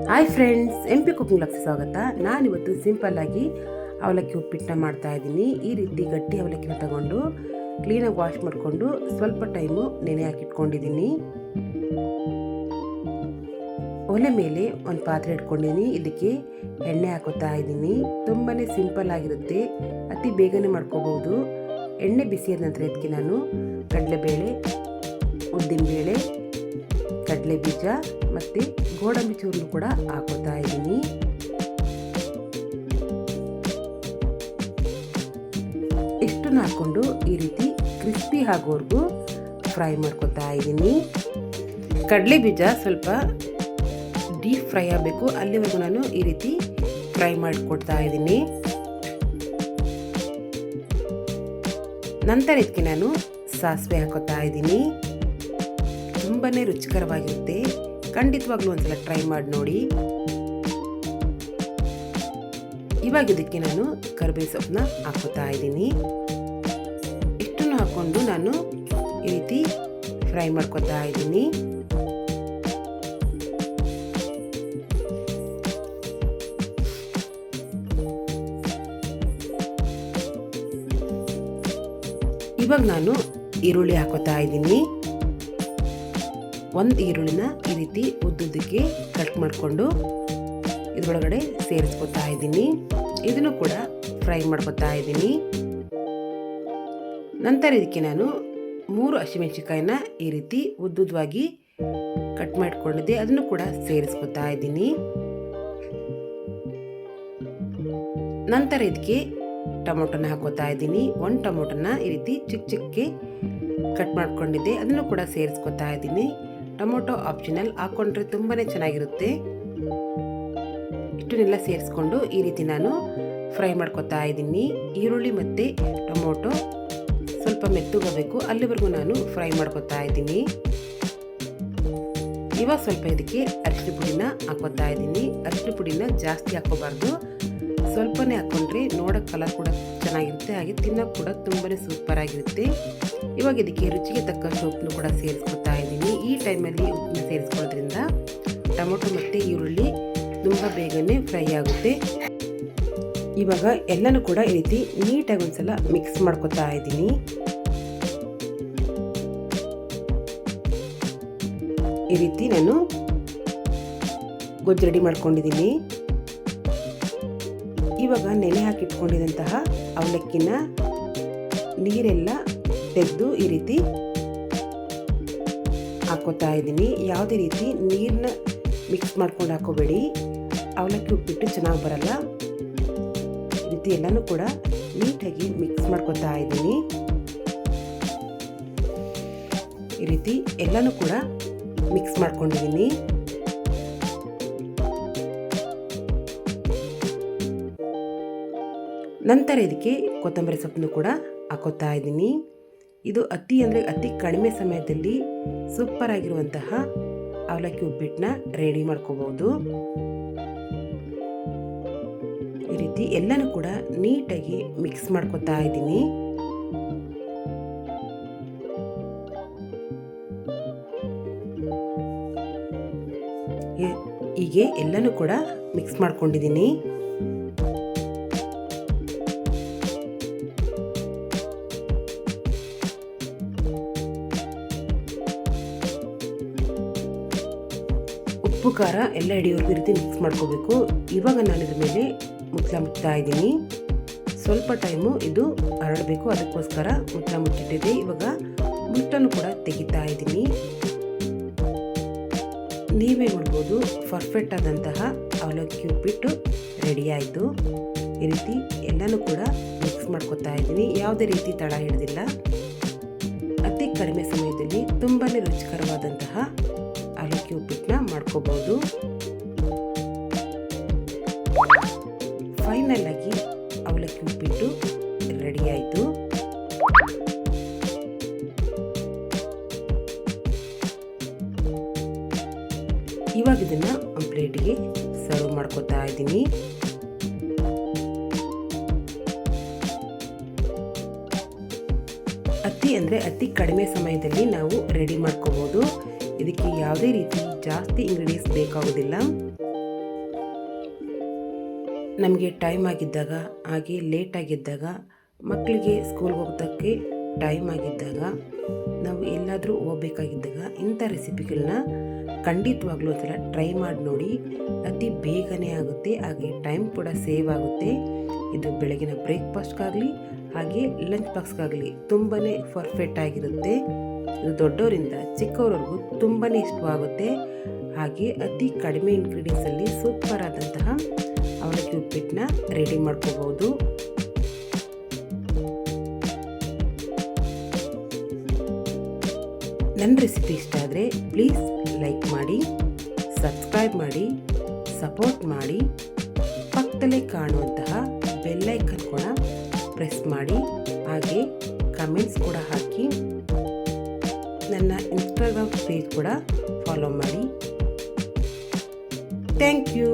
Hi friends, MP cooking ಬ್ಲಾಗ್ಸ್ಗೆ ಸ್ವಾಗತ. ನಾನಿವತ್ತು ಸಿಂಪಲ್ಲಾಗಿ ಅವಲಕ್ಕಿ ಉಪ್ಪಿಟ್ಟನ್ನ ಮಾಡ್ತಾ ಇದ್ದೀನಿ. ಈ ರೀತಿ ಗಟ್ಟಿ ಅವಲಕ್ಕಿನ ತಗೊಂಡು ಕ್ಲೀನಾಗಿ ವಾಶ್ ಮಾಡಿಕೊಂಡು ಸ್ವಲ್ಪ ಟೈಮು ನೆನೆ ಹಾಕಿಟ್ಕೊಂಡಿದ್ದೀನಿ. ಒಲೆ ಮೇಲೆ ಒಂದು ಪಾತ್ರೆ ಇಟ್ಕೊಂಡಿದ್ದೀನಿ. ಇದಕ್ಕೆ ಎಣ್ಣೆ ಹಾಕೋತಾ ಇದ್ದೀನಿ. ತುಂಬಾ ಸಿಂಪಲ್ ಆಗಿರುತ್ತೆ, ಅತಿ ಬೇಗನೆ ಮಾಡ್ಕೋಬಹುದು. ಎಣ್ಣೆ ಬಿಸಿಯಾದ ನಂತರ ಇದಕ್ಕೆ ನಾನು ಕಡಲೆಬೇಳೆ, ಉದ್ದಿನಬೇಳೆ, ಕಡಲೆ ಬೀಜ ಮತ್ತು ಗೋಡಂಬಿ ಚೂರನ್ನು ಕೂಡ ಹಾಕೋತಾ ಇದ್ದೀನಿ. ಇಷ್ಟನ್ನು ಹಾಕ್ಕೊಂಡು ಈ ರೀತಿ ಕ್ರಿಸ್ಪಿ ಆಗೋವರೆಗೂ ಫ್ರೈ ಮಾಡ್ಕೊತಾ ಇದ್ದೀನಿ. ಕಡಲೆ ಬೀಜ ಸ್ವಲ್ಪ ಡೀಪ್ ಫ್ರೈ ಆಗಬೇಕು, ಅಲ್ಲಿವರೆಗೂ ನಾನು ಈ ರೀತಿ ಫ್ರೈ ಮಾಡಿಕೊಡ್ತಾ ಇದ್ದೀನಿ. ನಂತರ ಇದಕ್ಕೆ ನಾನು ಸಾಸಿವೆ ಹಾಕೋತಾ ಇದ್ದೀನಿ. ತುಂಬಾ ರುಚಿಕರವಾಗಿರುತ್ತೆ, ಖಂಡಿತವಾಗ್ಲೂ ಒಂದ್ಸಲ ಟ್ರೈ ಮಾಡಿ ನೋಡಿ. ಇವಾಗ ಇದಕ್ಕೆ ನಾನು ಕರಿಬೇವು ಸೊಪ್ಪನ್ನ ಹಾಕೋತಾ ಇದ್ದೀನಿ. ಇಷ್ಟನ್ನು ಹಾಕೊಂಡು ನಾನು ಈ ರೀತಿ ಫ್ರೈ ಮಾಡ್ಕೊತಾ ಇದ್ದೀನಿ. ಇವಾಗ ನಾನು ಈರುಳ್ಳಿ ಹಾಕೋತಾ ಇದ್ದೀನಿ. ಒಂದು ಈರುಳ್ಳಿನ ಈ ರೀತಿ ಉದ್ದುದ್ದಕ್ಕೆ ಕಟ್ ಮಾಡಿಕೊಂಡು ಇದರೊಳಗಡೆ ಸೇರಿಸ್ಕೊತಾ ಇದ್ದೀನಿ. ಇದನ್ನು ಕೂಡ ಫ್ರೈ ಮಾಡ್ಕೊತಾ ಇದ್ದೀನಿ. ನಂತರ ಇದಕ್ಕೆ ನಾನು 3 ಹಸಿಮೆಣಸಿನಕಾಯಿನ ಈ ರೀತಿ ಉದ್ದುದ್ದವಾಗಿ ಕಟ್ ಮಾಡಿಕೊಂಡಿದ್ದೆ, ಅದನ್ನು ಕೂಡ ಸೇರಿಸ್ಕೊತಾ ಇದ್ದೀನಿ. ನಂತರ ಇದಕ್ಕೆ ಟೊಮೊಟೊನ ಹಾಕೋತಾ ಇದ್ದೀನಿ. 1 ಟೊಮೊಟೊನ ಈ ರೀತಿ ಚಿಕ್ಕ ಚಿಕ್ಕಗೆ ಕಟ್ ಮಾಡ್ಕೊಂಡಿದ್ದೆ, ಅದನ್ನು ಕೂಡ ಸೇರಿಸ್ಕೊತಾ ಇದ್ದೀನಿ. ಟೊಮೊಟೊ ಆಪ್ಷನಲ್, ಹಾಕೊಂಡ್ರೆ ತುಂಬಾ ಚೆನ್ನಾಗಿರುತ್ತೆ. ಇಷ್ಟನ್ನೆಲ್ಲ ಸೇರಿಸ್ಕೊಂಡು ಈ ರೀತಿ ನಾನು ಫ್ರೈ ಮಾಡ್ಕೊತಾ ಇದ್ದೀನಿ. ಈರುಳ್ಳಿ ಮತ್ತು ಟೊಮೊಟೊ ಸ್ವಲ್ಪ ಮೆತ್ತಗಬೇಕು, ಅಲ್ಲಿವರೆಗೂ ನಾನು ಫ್ರೈ ಮಾಡ್ಕೊತಾ ಇದ್ದೀನಿ. ಇವಾಗ ಸ್ವಲ್ಪ ಇದಕ್ಕೆ ಅರಿಶಿನ ಪುಡಿನ ಹಾಕೋತಾ ಇದ್ದೀನಿ. ಅರಿಶಿನ ಪುಡಿನ ಜಾಸ್ತಿ ಹಾಕೋಬಾರ್ದು, ಸ್ವಲ್ಪನೇ ಹಾಕ್ಕೊಂಡ್ರೆ ನೋಡೋಕ್ಕೆ ಕಲರ್ ಕೂಡ ಚೆನ್ನಾಗಿರುತ್ತೆ, ಹಾಗೆ ತಿನ್ನೋಕೆ ಕೂಡ ತುಂಬಾ ಸೂಪರ್ ಆಗಿರುತ್ತೆ. ಇವಾಗ ಇದಕ್ಕೆ ರುಚಿಗೆ ತಕ್ಕಷ್ಟು ಉಪ್ಪನ್ನು ಕೂಡ ಸೇರಿಸ್ಕೊತಾ ಇದ್ದೀನಿ. ಈ ಟೈಮಲ್ಲಿ ಉಪ್ಪನ್ನ ಸೇರಿಸ್ಕೊಳ್ಳೋದ್ರಿಂದ ಟೊಮೊಟೊ ಮತ್ತು ಈರುಳ್ಳಿ ತುಂಬ ಬೇಗನೆ ಫ್ರೈ ಆಗುತ್ತೆ. ಇವಾಗ ಎಲ್ಲನೂ ಕೂಡ ಈ ರೀತಿ ನೀಟಾಗಿ ಒಂದ್ಸಲ ಮಿಕ್ಸ್ ಮಾಡ್ಕೊತಾ ಇದ್ದೀನಿ. ಈ ರೀತಿ ನಾನು ಗೊಜ್ಜು ರೆಡಿ ಮಾಡ್ಕೊಂಡಿದ್ದೀನಿ. ಇವಾಗ ನೆನೆ ಹಾಕಿಟ್ಕೊಂಡಿದ್ದಂತಹ ಅವಲಕ್ಕಿನ ನೀರೆಲ್ಲ ತೆಗೆದು ಈ ರೀತಿ ಹಾಕೋತಾ ಇದ್ದೀನಿ. ಯಾವುದೇ ರೀತಿ ನೀರನ್ನ ಮಿಕ್ಸ್ ಮಾಡ್ಕೊಂಡು ಹಾಕೋಬೇಡಿ, ಅವಲಕ್ಕಿ ಉಪ್ಪಿಟ್ಟು ಚೆನ್ನಾಗಿ ಬರಲ್ಲ. ಈ ರೀತಿ ಎಲ್ಲನೂ ಕೂಡ ನೀಟಾಗಿ ಮಿಕ್ಸ್ ಮಾಡ್ಕೊತಾ ಇದ್ದೀನಿ. ಈ ರೀತಿ ಎಲ್ಲನೂ ಕೂಡ ಮಿಕ್ಸ್ ಮಾಡ್ಕೊಂಡಿದ್ದೀನಿ. ನಂತರ ಇದಕ್ಕೆ ಕೊತ್ತಂಬರಿ ಸೊಪ್ಪನ್ನು ಕೂಡ ಹಾಕೋತಾ ಇದ್ದೀನಿ. ಇದು ಅತಿ ಕಡಿಮೆ ಸಮಯದಲ್ಲಿ ಸೂಪರ್ ಆಗಿರುವಂತಹ ಅವಲಕ್ಕಿ ಉಪ್ಪಿಟ್ಟನ್ನ ರೆಡಿ ಮಾಡ್ಕೋಬಹುದು. ಈ ರೀತಿ ಎಲ್ಲನೂ ಕೂಡ ನೀಟಾಗಿ ಮಿಕ್ಸ್ ಮಾಡ್ಕೊತಾ ಇದ್ದೀನಿ. ಹೀಗೆ ಎಲ್ಲನೂ ಕೂಡ ಮಿಕ್ಸ್ ಮಾಡ್ಕೊಂಡಿದ್ದೀನಿ. ಉಪ್ಪು ಖಾರ ಎಲ್ಲ ಹಿಡಿಯೋರ್ಗು ರೀತಿ ಮಿಕ್ಸ್ ಮಾಡ್ಕೋಬೇಕು. ಇವಾಗ ನಾನು ಇದ್ರ ಮೇಲೆ ಮುಚ್ಚಳ ಮುಚ್ತಾ ಇದ್ದೀನಿ. ಸ್ವಲ್ಪ ಟೈಮು ಇದು ಹರಡಬೇಕು, ಅದಕ್ಕೋಸ್ಕರ ಮುಚ್ಚಳ ಮುಚ್ಚಿಟ್ಟಿದ್ದೆ. ಇವಾಗ ಮುಚ್ಚಳನ್ನು ಕೂಡ ತೆಗಿತಾ ಇದ್ದೀನಿ. ನೀವೇ ನೋಡ್ಬೋದು, ಪರ್ಫೆಕ್ಟ್ ಆದಂತಹ ಅವಲಕ್ಕಿ ಉಪ್ಪಿಟ್ಟು ರೆಡಿ ಆಯಿತು. ಈ ರೀತಿ ಎಲ್ಲನೂ ಕೂಡ ಮಿಕ್ಸ್ ಮಾಡ್ಕೊತಾ ಇದ್ದೀನಿ. ಯಾವುದೇ ರೀತಿ ತಳ ಹಿಡಿದಿಲ್ಲ. ಅತಿ ಕಡಿಮೆ ಸಮಯದಲ್ಲಿ ತುಂಬಾ ರುಚಿಕರವಾದಂತಹ ಅವಲಕ್ಕಿ ಉಪ್ಪಿಟ್ಟನ್ನ ಮಾಡ್ಕೋಬಹುದು. ಫೈನಲ್ ಆಗಿ ಅವಲಕ್ಕಿ ಉಪ್ಪಿಟ್ಟು ರೆಡಿ ಆಯಿತು. ಇವಾಗ ಇದನ್ನ ಒಂದು ಪ್ಲೇಟಿಗೆ ಸರ್ವ್ ಮಾಡ್ಕೊತಾ ಇದ್ದೀನಿ. ಅತಿ ಕಡಿಮೆ ಸಮಯದಲ್ಲಿ ನಾವು ರೆಡಿ ಮಾಡ್ಕೋಬಹುದು. ಇದಕ್ಕೆ ಯಾವುದೇ ರೀತಿ ಜಾಸ್ತಿ ಇಂಗ್ರೀಡಿಯೆಂಟ್ಸ್ ಬೇಕಾಗೋದಿಲ್ಲ. ನಮಗೆ ಟೈಮ್ ಆಗಿದ್ದಾಗ ಹಾಗೆ ಲೇಟ್ ಆಗಿದ್ದಾಗ ಮಕ್ಕಳಿಗೆ ಸ್ಕೂಲ್ಗೆ ಹೋಗೋದಕ್ಕೆ ಟೈಮ್ ಆಗಿದ್ದಾಗ ನಾವು ಎಲ್ಲಾದರೂ ಹೋಗ್ಬೇಕಾಗಿದ್ದಾಗ ಇಂಥ ರೆಸಿಪಿಗಳನ್ನ ಖಂಡಿತವಾಗ್ಲೂ ಒಂದ್ಸಲ ಟ್ರೈ ಮಾಡಿ ನೋಡಿ. ಅತಿ ಬೇಗನೆ ಆಗುತ್ತೆ, ಹಾಗೆ ಟೈಮ್ ಕೂಡ ಸೇವ್ ಆಗುತ್ತೆ. ಇದು ಬೆಳಗಿನ ಬ್ರೇಕ್ಫಾಸ್ಟ್ಗಾಗಲಿ ಹಾಗೆ ಲಂಚ್ ಬಾಕ್ಸ್ಗಾಗಲಿ ತುಂಬಾ ಪರ್ಫೆಕ್ಟ್ ಆಗಿರುತ್ತೆ. ಇದು ದೊಡ್ಡವರಿಂದ ಚಿಕ್ಕವರವರೆಗೂ ತುಂಬಾ ಇಷ್ಟವಾಗುತ್ತೆ. ಹಾಗೆ ಅತಿ ಕಡಿಮೆ ಇಂಗ್ರೀಡಿಯೆಂಟ್ಸಲ್ಲಿ ಸೂಪರ್ ಆದಂತಹ ಅವಲಕ್ಕಿ ಉಪ್ಪಿಟ್ಟನ್ನ ರೆಡಿ ಮಾಡ್ಕೋಬಹುದು. ನನ್ನ ರೆಸಿಪಿ ಇಷ್ಟ ಆದರೆ ಪ್ಲೀಸ್ ಲೈಕ್ ಮಾಡಿ, ಸಬ್ಸ್ಕ್ರೈಬ್ ಮಾಡಿ, ಸಪೋರ್ಟ್ ಮಾಡಿ. ಪಕ್ಕದಲ್ಲೇ ಕಾಣುವಂತಹ ಬೆಲ್ ಐಕನ್ ಕೂಡ ಪ್ರೆಸ್ ಮಾಡಿ, ಹಾಗೆ ಕಮೆಂಟ್ಸ್ ಕೂಡ ಹಾಕಿ. ನನ್ನ ಇನ್ಸ್ಟಾಗ್ರಾಮ್ ಪೇಜ್ ಕೂಡ ಫಾಲೋ ಮಾಡಿ. Thank you.